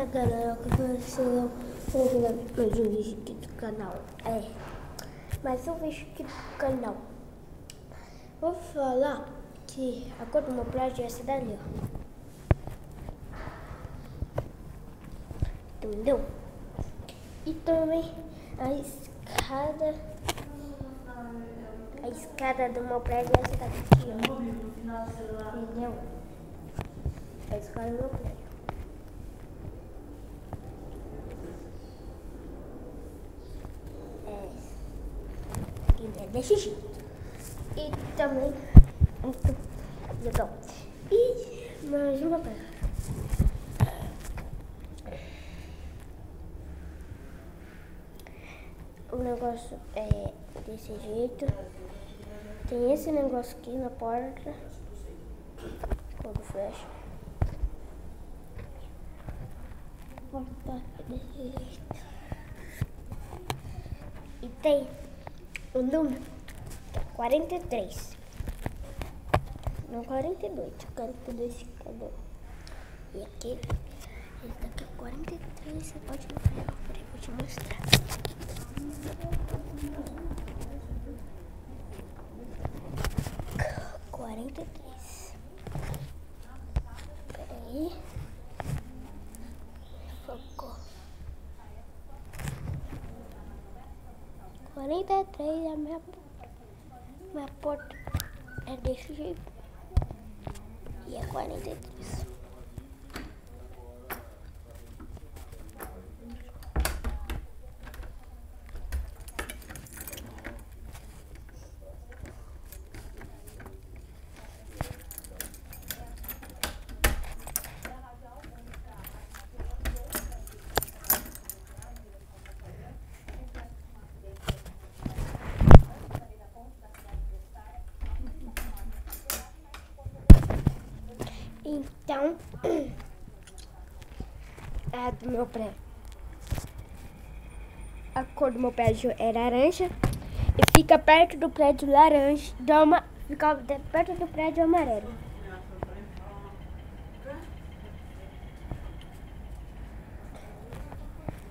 Fala galera, que aconteceu mais um vídeo aqui do canal. Mais um vídeo aqui do canal. Vou falar que a cor do meu prédio é essa dali, ó. Entendeu? E também a escada do meu prédio é essa daqui, ó. Entendeu? A escada do meu prédio. É desse jeito. E também muito legal. E mais uma coisa. O negócio é desse jeito. Tem esse negócio aqui na porta. Quando fecha. A porta é desse jeito. E tem o número 43. Não 42. 42 cadê? E aqui, esse daqui é 43. Você pode ver. Peraí, vou te mostrar. Peraí. Focou. 43 é a minha porta. É desse jeito. E é 43. Então, a do meu prédio. A cor do meu prédio é laranja e fica perto do prédio laranja, fica perto do prédio amarelo.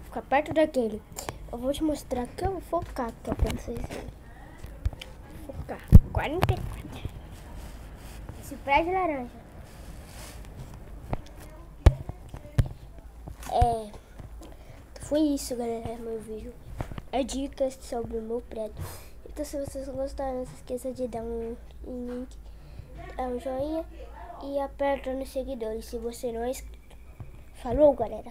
Fica perto daquele. Eu vou te mostrar aqui, eu vou focar aqui pra vocês verem. Focar. 44. Esse prédio laranja. Foi isso, galera, meu vídeo. Dicas sobre o meu prédio. Então, se vocês gostaram, não se esqueça de dar um link, dar um joinha e aperta nos seguidores se você não é inscrito. Falou, galera!